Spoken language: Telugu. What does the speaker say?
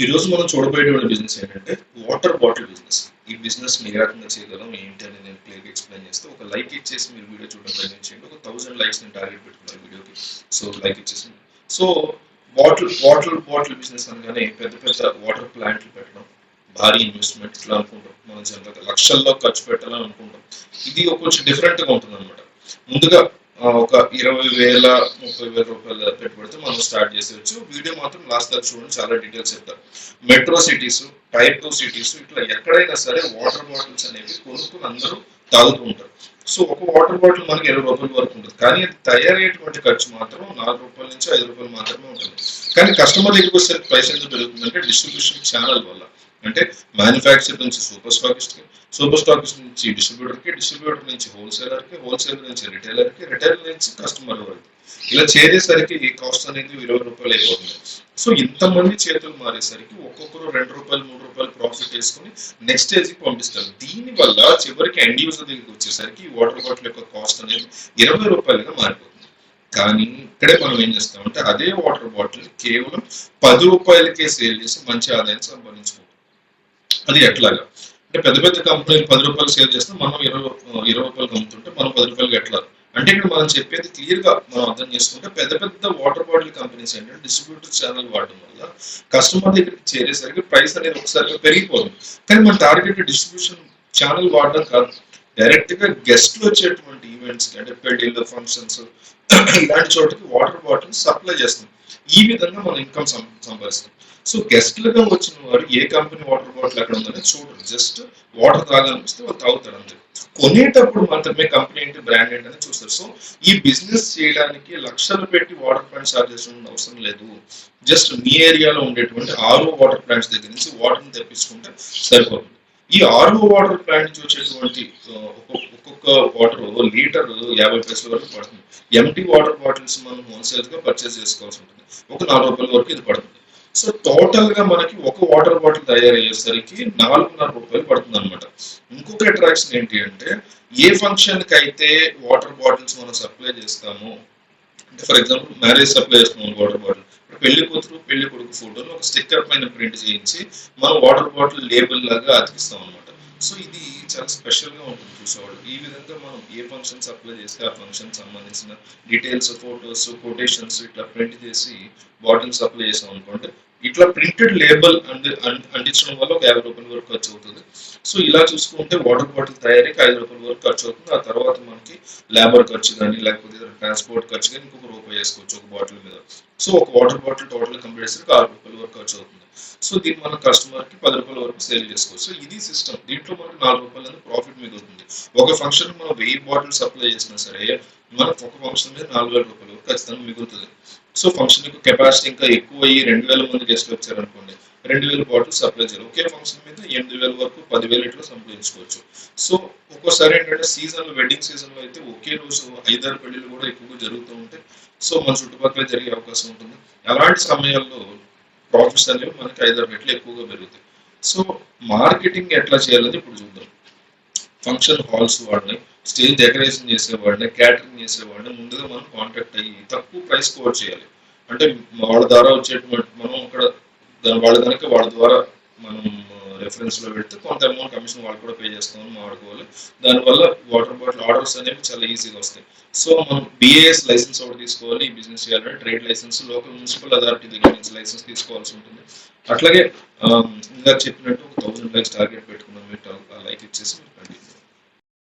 ఈ రోజు మనం చూడబోయేటువంటి బిజినెస్ ఏంటంటే వాటర్ బాటిల్ బిజినెస్. ఈ బిజినెస్ ని ఏ రకంగా చేయగలం ఏంటి అని నేను క్లియర్గా ఎక్స్ప్లెయిన్ చేస్తే, ఒక లైక్ ఇచ్చేసి మీరు వీడియో చూడడం ప్రయత్నించండి. ఒక 1000 లైక్స్ నేను టార్గెట్ పెట్టుకున్నాను వీడియోకి. సో లైక్ ఇచ్చేసి సో బాటిల్ బిజినెస్ అనగానే పెద్ద పెద్ద వాటర్ ప్లాంట్లు పెట్టడం, భారీ ఇన్వెస్ట్మెంట్ ఇట్లా అనుకుంటాం. మనం జనరల్గా లక్షల్లో ఖర్చు పెట్టాలని అనుకుంటాం. ఇది ఒక కొంచెం డిఫరెంట్ గా ఉంటుంది అనమాట. ముందుగా ఒక 20,000 30,000 రూపాయల పెట్టుబడితో మనం స్టార్ట్ చేసేవచ్చు. వీడియో మాత్రం లాస్ట్ దాకా చూడండి, చాలా డీటెయిల్స్ చెప్తారు. మెట్రో సిటీస్, టైర్ 2 సిటీస్ ఇట్లా ఎక్కడైనా సరే వాటర్ బాటిల్స్ అనేవి కొనుక్కుని అందరూ తాగుతూ ఉంటారు. సో ఒక వాటర్ బాటిల్ మనకి 20 రూపాయల వరకు ఉంటుంది, కానీ అది తయారయ్యేటువంటి ఖర్చు మాత్రం 4 రూపాయల నుంచి 5 రూపాయలు మాత్రమే ఉంటుంది. కానీ కస్టమర్ దగ్గరికి వచ్చేసరికి ప్రైస్ ఎందుకు పెరుగుతుందంటే డిస్ట్రిబ్యూషన్ ఛానల్ వల్ల. అంటే మ్యానుఫ్యాక్చర్ నుంచి సూపర్ స్టాకిస్ట్ కి, సూపర్ స్టాకిస్ట్ నుంచి డిస్ట్రిబ్యూటర్ కి, డిస్ట్రిబ్యూటర్ నుంచి హోల్సేలర్ కి, హోల్సేలర్ నుంచి రిటైలర్ కి, రిటైలర్ నుంచి కస్టమర్ వరకు. ఇలా చేరేసరికి కాస్ట్ అనేది 20 రూపాయలు అయిపోతుంది. సో ఇంతమంది చేతులు మారేసరికి ఒక్కొక్కరు 2 రూపాయలు 3 రూపాయలు ప్రాఫిట్ వేసుకుని నెక్స్ట్ స్టేజ్ కి పంపిస్తారు. దీని వల్ల చివరికి ఎండ్ యూజర్ దగ్గరికి వచ్చేసరికి వాటర్ బాటిల్ యొక్క కాస్ట్ అనేది 20 రూపాయలుగా మారిపోతుంది. కానీ ఇక్కడే మనం ఏం చేస్తామంటే అదే వాటర్ బాటిల్ కేవలం 10 రూపాయలకే సేల్ చేసి మంచి ఆదాయం సంపాదించుకుంటాం. అది ఎట్లాగా అంటే పెద్ద పెద్ద కంపెనీలు 10 రూపాయలు సేల్ చేస్తే మనం 20 రూపాయలు అమ్ముతుంటే మనం 10 రూపాయలకి ఎట్లా అంటే ఇక్కడ మనం చెప్పేది క్లియర్ గా మనం అర్థం చేసుకుంటే పెద్ద పెద్ద వాటర్ బాటిల్ కంపెనీస్ ఏంటంటే డిస్ట్రిబ్యూటర్ ఛానల్ వాడడం వల్ల కస్టమర్ దగ్గరికి చేరేసరికి ప్రైస్ అనేది ఒకసారిగా పెరిగిపోతుంది. కానీ మన టార్గెట్ డిస్ట్రిబ్యూషన్ ఛానల్ వాడడం కాదు, డైరెక్ట్ గా గెస్ట్లు వచ్చేటువంటి ఈవెంట్స్ అంటే పెళ్లిళ్ళు, ఫంక్షన్స్ ఇలాంటి చోటకి వాటర్ బాటిల్ సప్లై చేస్తాం. ఈ విధంగా మనం ఇన్కమ్ సంపాదిస్తాం. సో గెస్ట్లుగా వచ్చిన వారు ఏ కంపెనీ వాటర్ బాటిల్ ఎక్కడ ఉందని చూడరు, జస్ట్ వాటర్ తాగాలనిపిస్తే వాళ్ళు తాగుతారు అంతే. కొనేటప్పుడు మాత్రమే కంపెనీ ఏంటి, బ్రాండ్ ఏంటి అని చూస్తారు. సో ఈ బిజినెస్ చేయడానికి లక్షలు పెట్టి వాటర్ ప్లాంట్ స్టార్ట్ చేసిన అవసరం లేదు. జస్ట్ మీ ఏరియాలో ఉండేటువంటి 6 వాటర్ ప్లాంట్స్ దగ్గర నుంచి వాటర్ని తెప్పించుకుంటే సరిపోతుంది. ఈ 6 వాటర్ ప్లాంట్ నుంచి వచ్చేటువంటి ఒక్కొక్క వాటర్ లీటర్ 50 పైసల వరకు పడుతుంది. ఎంటీ వాటర్ బాటిల్స్ మనం హోల్సేల్ గా పర్చేస్ చేసుకోవాల్సి ఉంటుంది. ఒక 4 రూపాయల వరకు ఇది పడుతుంది. సో టోటల్ గా మనకి ఒక వాటర్ బాటిల్ తయారయ్యేసరికి 4.5 రూపాయలు పడుతుంది అనమాట. ఇంకొక అట్రాక్షన్ ఏంటి అంటే ఏ ఫంక్షన్ కి అయితే వాటర్ బాటిల్స్ మనం సప్లై చేస్తామో, అంటే ఫర్ ఎగ్జాంపుల్ మ్యారేజ్ సప్లై చేస్తున్నాం వాటర్ బాటిల్, పెళ్లి కూతురు పెళ్లి కొడుకు ఫోటోలు ఒక స్టిక్కర్ పైన ప్రింట్ చేయించి మనం వాటర్ బాటిల్ లేబుల్ లాగా అతికిస్తాం అనమాట. సో ఇది చాలా స్పెషల్ గా ఉంటుంది చూసేవాడు. ఈ విధంగా మనం ఏ ఫంక్షన్ సప్లై చేస్తే ఆ ఫంక్షన్ సంబంధించిన డీటెయిల్స్, ఫోటోస్, కొటేషన్స్ ఇట్లా ప్రింట్ చేసి బాటిల్ సప్లై చేసాం అనుకోండి, ఇట్లా ప్రింటెడ్ లేబుల్ అంటించడం వల్ల ఒక 50 రూపాయల వరకు ఖర్చు అవుతుంది. సో ఇలా చూసుకుంటే వాటర్ బాటిల్ తయారీకి 5 రూపాయల వరకు ఖర్చు అవుతుంది. ఆ తర్వాత మనకి లేబర్ ఖర్చు కానీ లేకపోతే ట్రాన్స్పోర్ట్ ఖర్చు కానీ ఇంకొక రూపాయి వేసుకోవచ్చు ఒక బాటిల్ మీద. సో ఒక వాటర్ బాటిల్ టోటల్ కంప్లీట్ చేసరికి 6 రూపాయల వరకు ఖర్చు అవుతుంది. సో దీన్ని మన కస్టమర్ కి 10 రూపాయల వరకు సేల్ చేసుకోవచ్చు. సో ఇది సిస్టమ్. దీంట్లో మనకి 4 రూపాయల ప్రాఫిట్ మిగులుతుంది. ఒక ఫంక్షన్ మనం 1000 బాటిల్ సప్లై చేసినా సరే మనకు ఒక ఫంక్షన్ మీద 4,000 రూపాయలు ఖచ్చితంగా మిగులుతుంది. సో ఫంక్షన్ యొక్క కెపాసిటీ ఇంకా ఎక్కువ అయ్యి 2,000 మంది గెస్ట్లు వచ్చారనుకోండి, 2,000 బాటిల్ సప్లై చేయాలి. ఒకే ఫంక్షన్ మీద 8,000 వరకు 10,000 ఇట్లా సంపాదించుకోవచ్చు. సో ఒక్కోసారి ఏంటంటే సీజన్, వెడ్డింగ్ సీజన్ లో అయితే ఒకే రోజు 5-6 పెళ్లిళ్ళు కూడా ఎక్కువగా జరుగుతూ ఉంటాయి. సో మన చుట్టుపక్కల జరిగే అవకాశం ఉంటుంది. అలాంటి సమయాల్లో ప్రాఫిట్స్ అనేవి మనకి 5-6 రెట్లు ఎక్కువగా పెరుగుతాయి. సో మార్కెటింగ్ ఎట్లా చేయాలని ఇప్పుడు చూద్దాం. ఫంక్షన్ హాల్స్ వాడిని, స్టేజ్ డెకరేషన్ చేసేవాడిని, క్యాటరింగ్ చేసేవాడిని ముందుగా మనం కాంటాక్ట్ అయ్యి తక్కువ ప్రైస్ కోట్ చేయాలి. అంటే వాళ్ళ ద్వారా వచ్చేటువంటి మనం అక్కడ వాళ్ళ ద్వారా మనం రెఫరెన్స్ లో పెడితే కొంత అమౌంట్ కమిషన్ వాళ్ళు కూడా పే చేస్తామని మాట్లాడుకోవాలి. దానివల్ల వాటర్ బాటిల్ ఆర్డర్స్ అనేవి చాలా ఈజీగా వస్తాయి. సో మనం బిఏఎస్ లైసెన్స్ ఒకటి తీసుకోవాలి. ఈ బిజినెస్ చేయాలంటే trade licence, local municipal authority దగ్గర నుంచి లైసెన్స్ తీసుకోవాల్సి ఉంటుంది. అట్లాగే ఇంకా చెప్పినట్టు ఒక 1000 లైక్స్ టార్గెట్ పెట్టుకున్నాం. మీరు లైక్ ఇచ్చేసి